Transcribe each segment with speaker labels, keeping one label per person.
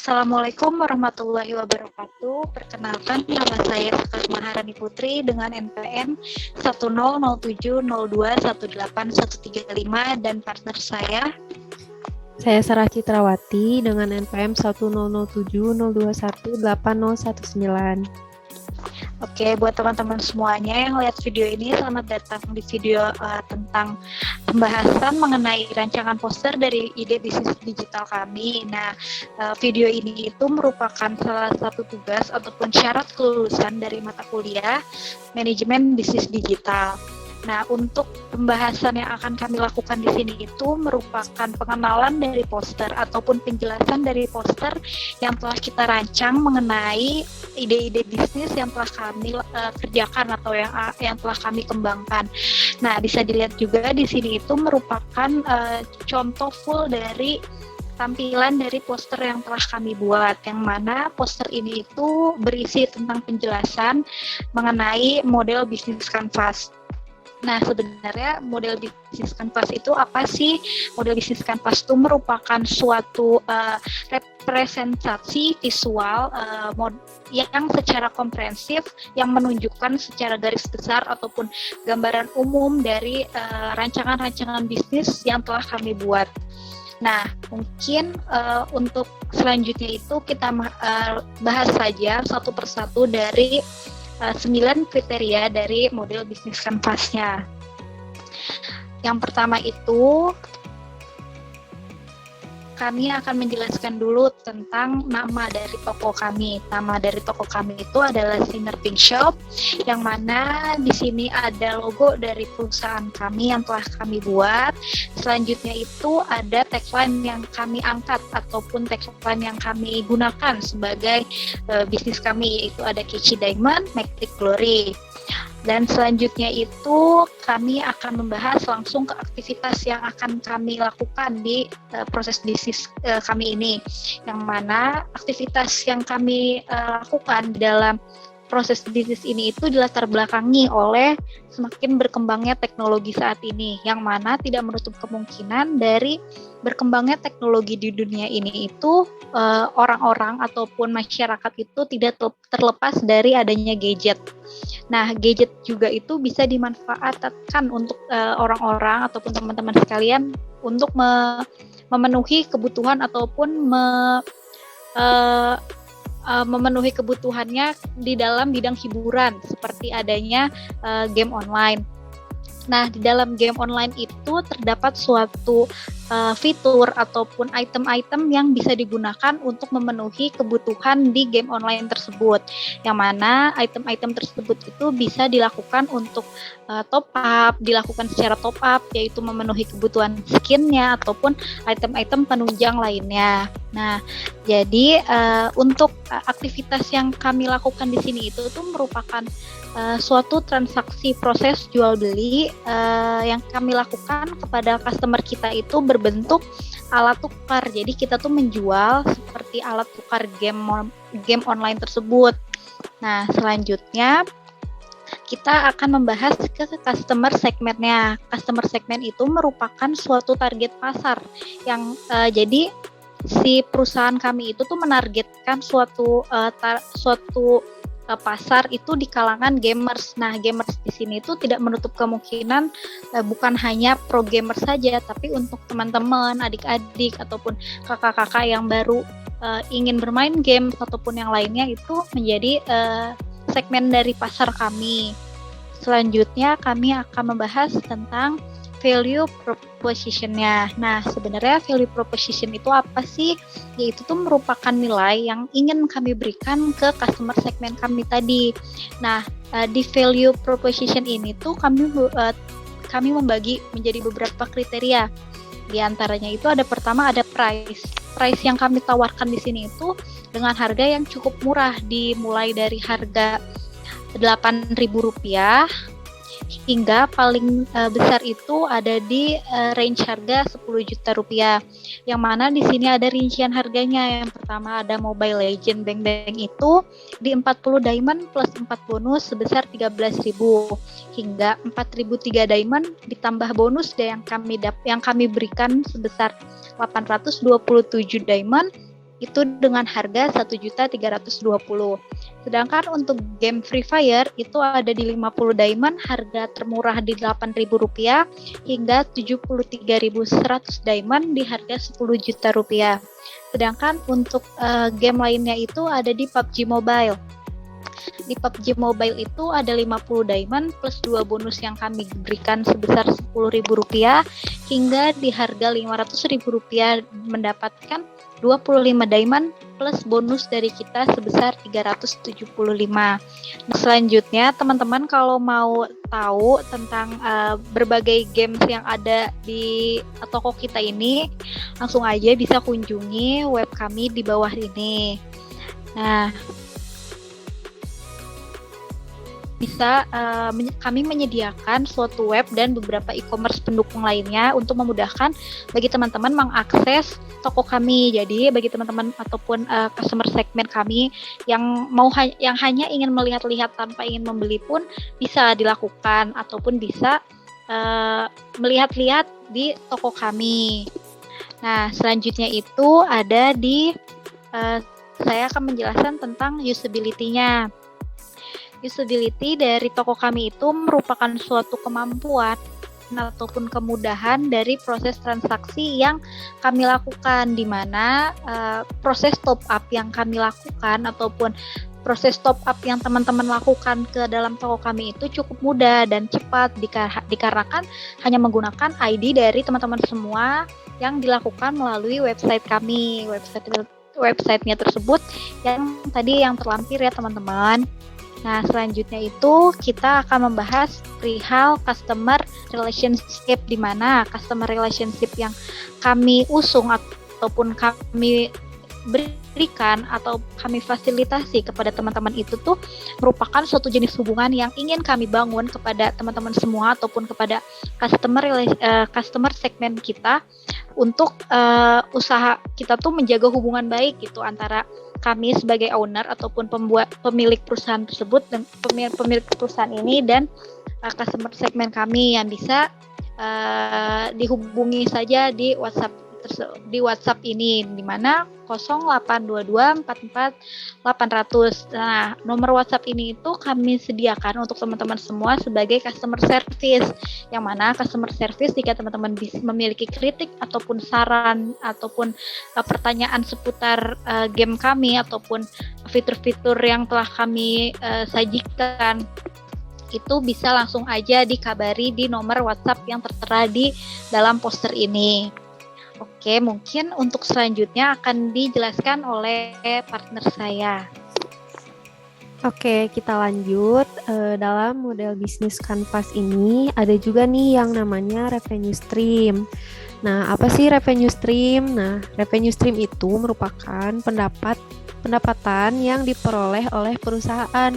Speaker 1: Assalamualaikum warahmatullahi wabarakatuh. Perkenalkan, nama saya Sekar Maharani Putri dengan NPM 10070218135 dan partner saya.
Speaker 2: Saya Sarah Citrawati dengan NPM 10070218019.
Speaker 1: Oke, buat teman-teman semuanya yang lihat video ini, selamat datang di video tentang pembahasan mengenai rancangan poster dari ide bisnis digital kami. Nah, video ini itu merupakan salah satu tugas ataupun syarat kelulusan dari mata kuliah manajemen bisnis digital. Nah, untuk pembahasan yang akan kami lakukan di sini itu merupakan pengenalan dari poster ataupun penjelasan dari poster yang telah kita rancang mengenai ide-ide bisnis yang telah kami kerjakan atau yang telah kami kembangkan. Nah, bisa dilihat juga di sini itu merupakan contoh full dari tampilan dari poster yang telah kami buat, yang mana poster ini itu berisi tentang penjelasan mengenai model bisnis kanvas. Nah, sebenarnya model bisnis kanvas itu apa sih? Model bisnis kanvas itu merupakan suatu representasi visual yang secara komprehensif yang menunjukkan secara garis besar ataupun gambaran umum dari rancangan-rancangan bisnis yang telah kami buat. Nah, mungkin untuk selanjutnya itu kita bahas saja satu persatu dari 9 kriteria dari model bisnis kanvasnya. Yang pertama itu kami akan menjelaskan dulu tentang nama dari toko kami. Nama dari toko kami itu adalah Sinner Pink Shop, yang mana di sini ada logo dari perusahaan kami yang telah kami buat. Selanjutnya itu ada tagline yang kami angkat ataupun tagline yang kami gunakan sebagai bisnis kami, yaitu ada Catchy Diamond, Make Glory. Dan selanjutnya itu kami akan membahas langsung ke aktivitas yang akan kami lakukan di proses bisnis kami ini. Yang mana aktivitas yang kami lakukan dalam proses bisnis ini itu dilatar belakangi oleh semakin berkembangnya teknologi saat ini, yang mana tidak menutup kemungkinan dari berkembangnya teknologi di dunia ini itu orang-orang ataupun masyarakat itu tidak terlepas dari adanya gadget. Nah, gadget juga itu bisa dimanfaatkan untuk orang-orang ataupun teman-teman sekalian untuk memenuhi kebutuhan ataupun memenuhi kebutuhannya di dalam bidang hiburan, seperti adanya game online. Nah, di dalam game online itu terdapat suatu fitur ataupun item-item yang bisa digunakan untuk memenuhi kebutuhan di game online tersebut, yang mana item-item tersebut itu bisa dilakukan untuk top up, dilakukan secara top up, yaitu memenuhi kebutuhan skinnya ataupun item-item penunjang lainnya. Nah, jadi untuk aktivitas yang kami lakukan di sini itu tuh merupakan suatu transaksi proses jual beli yang kami lakukan kepada customer kita itu berbentuk alat tukar. Jadi kita tuh menjual seperti alat tukar game online tersebut. Nah, selanjutnya kita akan membahas ke customer segmentnya. Customer segment itu merupakan suatu target pasar yang jadi si perusahaan kami itu tuh menargetkan suatu pasar itu di kalangan gamers. Nah, gamers di sini itu tidak menutup kemungkinan bukan hanya pro gamer saja, tapi untuk teman-teman, adik-adik ataupun kakak-kakak yang baru ingin bermain game ataupun yang lainnya itu menjadi segmen dari pasar kami. Selanjutnya kami akan membahas tentang value proposition-nya. Nah, sebenarnya value proposition itu apa sih? Yaitu tuh merupakan nilai yang ingin kami berikan ke customer segmen kami tadi. Nah, di value proposition ini tuh kami membagi menjadi beberapa kriteria. Di antaranya itu pertama ada price. Price yang kami tawarkan di sini itu dengan harga yang cukup murah, dimulai dari harga Rp8.000 hingga paling besar itu ada di range harga Rp10 juta, yang mana di sini ada rincian harganya. Yang pertama ada Mobile Legends Bang Bang itu di 40 diamond plus 4 bonus sebesar 13.000 hingga 4.003 diamond ditambah bonus yang kami berikan sebesar 827 diamond itu dengan harga 1.320.000. Sedangkan untuk game Free Fire itu ada di 50 diamond, harga termurah di Rp8.000 hingga 73.100 diamond di harga Rp10 juta. Sedangkan untuk game lainnya itu ada di PUBG Mobile. Di PUBG Mobile itu ada 50 diamond plus 2 bonus yang kami berikan sebesar Rp10.000 hingga di harga Rp500.000 mendapatkan 25 diamond plus bonus dari kita sebesar 375. Nah, selanjutnya teman-teman kalau mau tahu tentang berbagai games yang ada di toko kita ini, langsung aja bisa kunjungi web kami di bawah ini. Nah, bisa kami menyediakan suatu web dan beberapa e-commerce pendukung lainnya untuk memudahkan bagi teman-teman mengakses toko kami. Jadi bagi teman-teman ataupun customer segmen kami yang hanya ingin melihat-lihat tanpa ingin membeli pun bisa dilakukan, ataupun bisa melihat-lihat di toko kami. Nah, selanjutnya itu ada di saya akan menjelaskan tentang usability-nya. Usability dari toko kami itu merupakan suatu kemampuan ataupun kemudahan dari proses transaksi yang kami lakukan, di mana proses top up yang kami lakukan ataupun proses top up yang teman-teman lakukan ke dalam toko kami itu cukup mudah dan cepat dikarenakan hanya menggunakan ID dari teman-teman semua yang dilakukan melalui website kami. Websitenya tersebut yang tadi yang terlampir ya teman-teman. Nah, selanjutnya itu kita akan membahas perihal customer relationship, di mana customer relationship yang kami usung ataupun kami berikan atau kami fasilitasi kepada teman-teman itu tuh merupakan suatu jenis hubungan yang ingin kami bangun kepada teman-teman semua ataupun kepada customer segmen kita untuk usaha kita tuh menjaga hubungan baik gitu antara kami sebagai owner ataupun pemilik perusahaan tersebut dan pemilik perusahaan ini dan customer segmen kami yang bisa dihubungi saja di WhatsApp ini, di mana 082244 800. Nah, nomor WhatsApp ini itu kami sediakan untuk teman-teman semua sebagai customer service, yang mana customer service jika teman-teman memiliki kritik ataupun saran ataupun pertanyaan seputar game kami ataupun fitur-fitur yang telah kami sajikan, itu bisa langsung aja dikabari di nomor WhatsApp yang tertera di dalam poster ini. Oke, mungkin untuk selanjutnya akan dijelaskan oleh partner saya.
Speaker 2: Oke, kita lanjut. Dalam model bisnis Canvas ini ada juga nih yang namanya revenue stream. Nah, apa sih revenue stream? Nah, revenue stream itu merupakan pendapatan yang diperoleh oleh perusahaan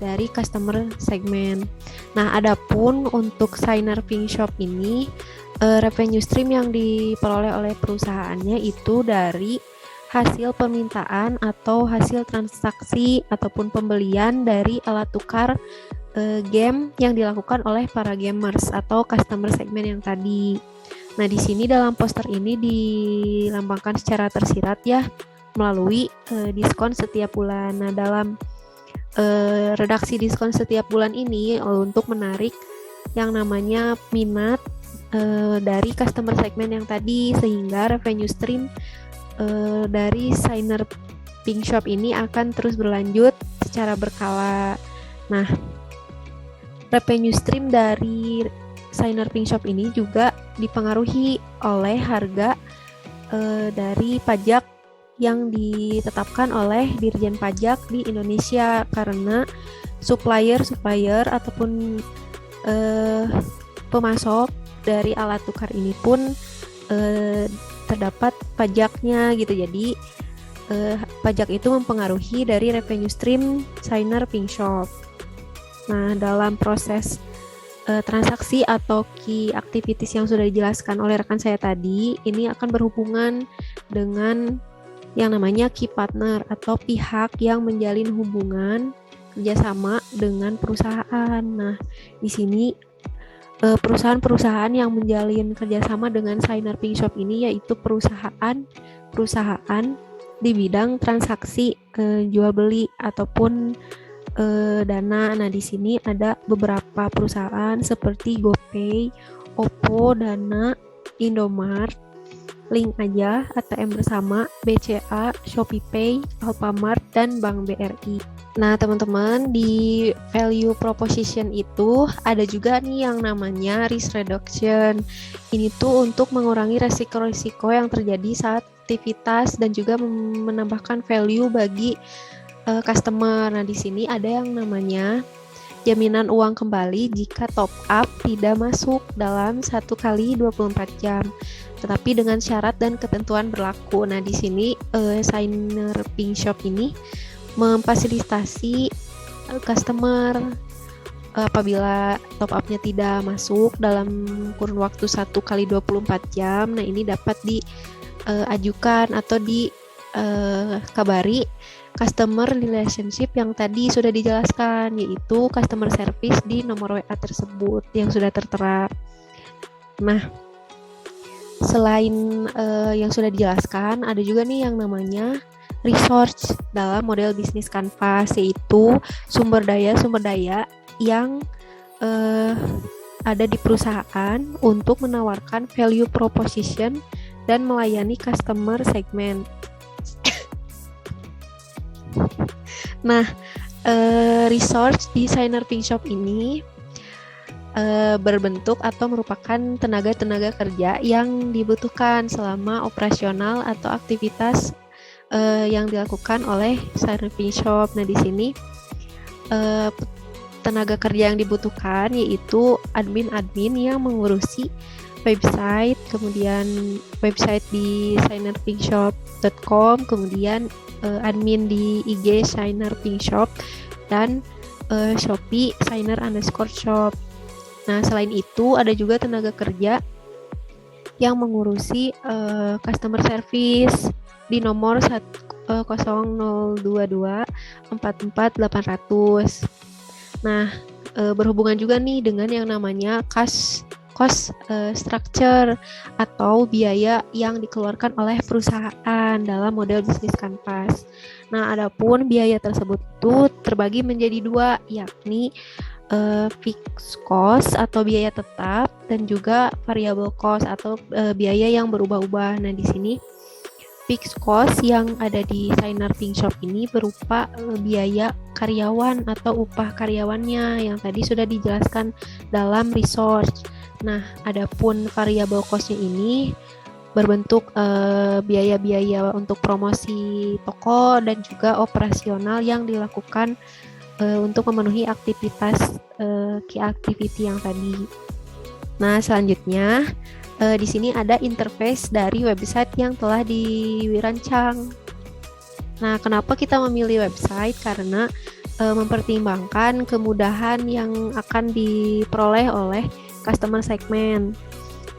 Speaker 2: dari customer segmen. Nah, adapun untuk Signer Pink Shop ini, revenue stream yang diperoleh oleh perusahaannya itu dari hasil permintaan atau hasil transaksi ataupun pembelian dari alat tukar game yang dilakukan oleh para gamers atau customer segmen yang tadi. Nah, di sini dalam poster ini dilambangkan secara tersirat ya melalui diskon setiap bulan. Nah, dalam redaksi diskon setiap bulan ini untuk menarik yang namanya minat dari customer segmen yang tadi, sehingga revenue stream dari Signer Pink Shop ini akan terus berlanjut secara berkala. Nah, revenue stream dari Signer Pink Shop ini juga dipengaruhi oleh harga dari pajak yang ditetapkan oleh Dirjen Pajak di Indonesia, karena supplier ataupun pemasok dari alat tukar ini pun terdapat pajaknya gitu. Jadi pajak itu mempengaruhi dari revenue stream Signer Pink Shop. Nah, dalam proses transaksi atau key activities yang sudah dijelaskan oleh rekan saya tadi, ini akan berhubungan dengan yang namanya key partner atau pihak yang menjalin hubungan kerjasama dengan perusahaan. Nah, di sini perusahaan-perusahaan yang menjalin kerjasama dengan Signer Pink Shop ini yaitu perusahaan di bidang transaksi jual beli ataupun dana. Nah, di sini ada beberapa perusahaan seperti GoPay, Oppo, Dana, Indomart, Link Aja, ATM Bersama, BCA, ShopeePay, Alfamart, dan Bank BRI. Nah, teman-teman, di value proposition itu ada juga nih yang namanya risk reduction. Ini tuh untuk mengurangi resiko-resiko yang terjadi saat aktivitas dan juga menambahkan value bagi customer. Nah, di sini ada yang namanya jaminan uang kembali jika top up tidak masuk dalam 1 kali 24 jam. Tetapi dengan syarat dan ketentuan berlaku. Nah, di sini Signer Pink Shop ini memfasilitasi customer apabila top up-nya tidak masuk dalam kurun waktu 1 kali 24 jam. Nah, ini dapat diajukan atau dikabari customer relationship yang tadi sudah dijelaskan, yaitu customer service di nomor WA tersebut yang sudah tertera. Nah, selain yang sudah dijelaskan, ada juga nih yang namanya resource dalam model bisnis Canvas, yaitu sumber daya yang ada di perusahaan untuk menawarkan value proposition dan melayani customer segment. Nah, resource di Signer Pink Shop ini berbentuk atau merupakan tenaga kerja yang dibutuhkan selama operasional atau aktivitas yang dilakukan oleh Signer Pink Shop. Nah, di sini tenaga kerja yang dibutuhkan yaitu admin yang mengurusi website, kemudian website di signerpinkshop.com, kemudian admin di IG Signer Pink Shop, dan Shopee Signer_shop. Nah, selain itu ada juga tenaga kerja yang mengurusi customer service di nomor 002244800. Nah, berhubungan juga nih dengan yang namanya cost structure atau biaya yang dikeluarkan oleh perusahaan dalam model bisnis Canvas. Nah, adapun biaya tersebut itu terbagi menjadi 2, yakni fixed cost atau biaya tetap dan juga variable cost atau biaya yang berubah-ubah. Nah, di sini fixed cost yang ada di Signer Pink Shop ini berupa biaya karyawan atau upah karyawannya yang tadi sudah dijelaskan dalam resource. Nah, adapun variable cost-nya ini berbentuk biaya-biaya untuk promosi toko dan juga operasional yang dilakukan untuk memenuhi aktivitas key activity yang tadi. Nah, selanjutnya di sini ada interface dari website yang telah dirancang. Nah, kenapa kita memilih website? Karena mempertimbangkan kemudahan yang akan diperoleh oleh customer segment.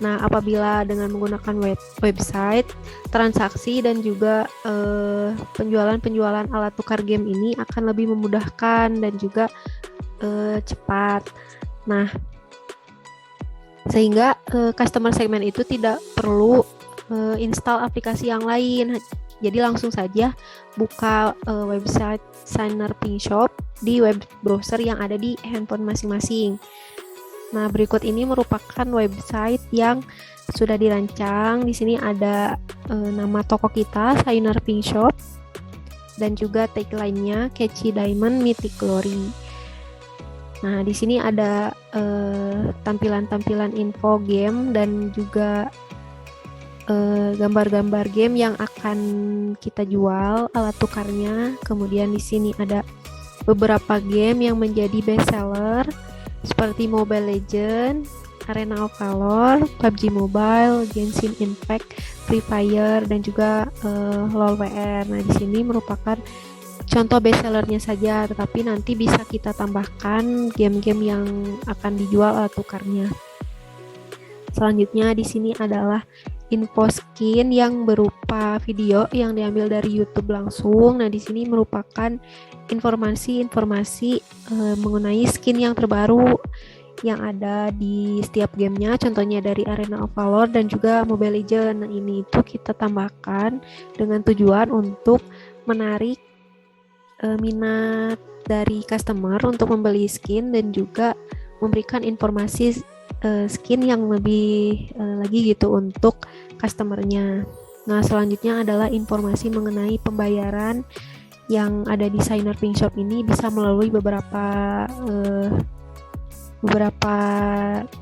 Speaker 2: Nah, apabila dengan menggunakan website, transaksi dan juga penjualan alat tukar game ini akan lebih memudahkan dan juga cepat. Nah, sehingga customer segment itu tidak perlu install aplikasi yang lain. Jadi langsung saja buka website Signer Pink Shop di web browser yang ada di handphone masing-masing. Nah, berikut ini merupakan website yang sudah dirancang. Di sini ada nama toko kita, Signer Pink Shop, dan juga tagline-nya Catchy Diamond Mythic Glory. Nah, di sini ada tampilan-tampilan info game dan juga gambar-gambar game yang akan kita jual, alat tukarnya. Kemudian di sini ada beberapa game yang menjadi best seller seperti Mobile Legends, Arena of Valor, PUBG Mobile, Genshin Impact, Free Fire, dan juga LoL WR. Nah, di sini merupakan contoh best sellernya saja, tetapi nanti bisa kita tambahkan game-game yang akan dijual alat tukarnya. Selanjutnya di sini adalah info skin yang berupa video yang diambil dari YouTube langsung. Nah, di sini merupakan informasi-informasi mengenai skin yang terbaru yang ada di setiap gamenya, contohnya dari Arena of Valor dan juga Mobile Legends. Nah, ini itu kita tambahkan dengan tujuan untuk menarik minat dari customer untuk membeli skin dan juga memberikan informasi skin yang lebih lagi gitu untuk customernya. Nah, selanjutnya adalah informasi mengenai pembayaran yang ada di Signer Pink Shop ini bisa melalui beberapa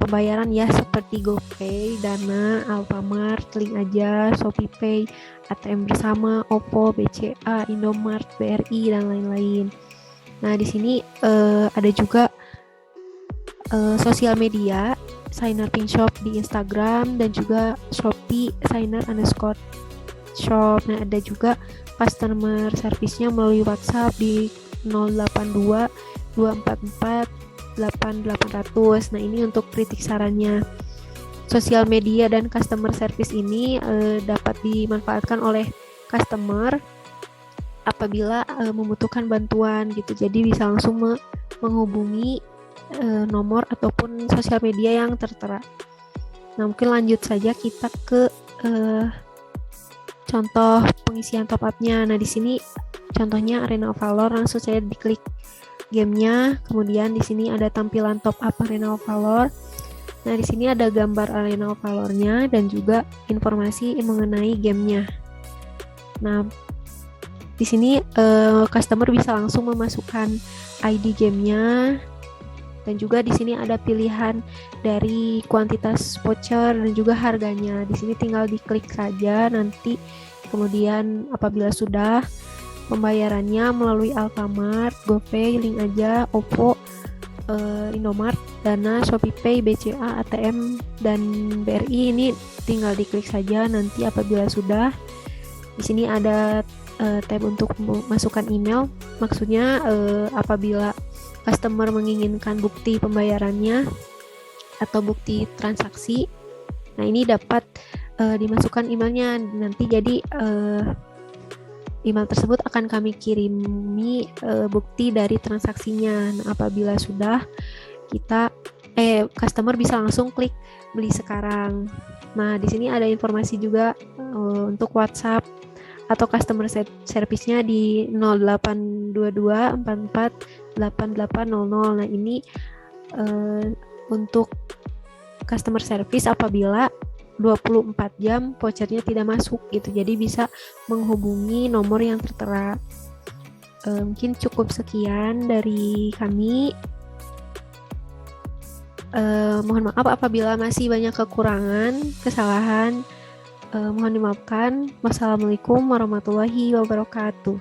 Speaker 2: pembayaran ya, seperti GoPay, Dana, Alfamart, Link Aja, ShopeePay, ATM Bersama, OVO, BCA, Indomart, BRI, dan lain-lain. Nah, di sini ada juga sosial media Signer Pink Shop di Instagram dan juga Shopee Signer_shop. Nah, ada juga customer service-nya melalui WhatsApp di 082 244 8800. Nah, ini untuk kritik sarannya. Sosial media dan customer service ini dapat dimanfaatkan oleh customer apabila membutuhkan bantuan gitu. Jadi bisa langsung menghubungi nomor ataupun sosial media yang tertera. Nah, mungkin lanjut saja kita ke contoh pengisian top up-nya. Nah, di sini contohnya Arena of Valor, langsung saya diklik gamenya, kemudian di sini ada tampilan top up Arena of Valor. Nah, di sini ada gambar Arena of Valor-nya dan juga informasi mengenai gamenya. Nah, di sini customer bisa langsung memasukkan ID gamenya dan juga di sini ada pilihan dari kuantitas voucher dan juga harganya. Di sini tinggal diklik saja nanti, kemudian apabila sudah, pembayarannya melalui Alfamart, GoPay, Link Aja, OVO, Indomart, Dana, ShopeePay, BCA, ATM, dan BRI. Ini tinggal diklik saja nanti apabila sudah. Di sini ada tab untuk memasukkan email. Maksudnya apabila customer menginginkan bukti pembayarannya atau bukti transaksi, nah ini dapat dimasukkan emailnya nanti. Jadi email tersebut akan kami kirimi bukti dari transaksinya. Nah, apabila sudah, customer bisa langsung klik beli sekarang. Nah, di sini ada informasi juga untuk WhatsApp atau customer service-nya di 0822 44 8800. Nah, ini untuk customer service apabila 24 jam vouchernya tidak masuk gitu. Jadi bisa menghubungi nomor yang tertera. Mungkin cukup sekian dari kami. Mohon maaf apabila masih banyak kekurangan, kesalahan. Mohon dimaafkan. Wassalamualaikum warahmatullahi wabarakatuh.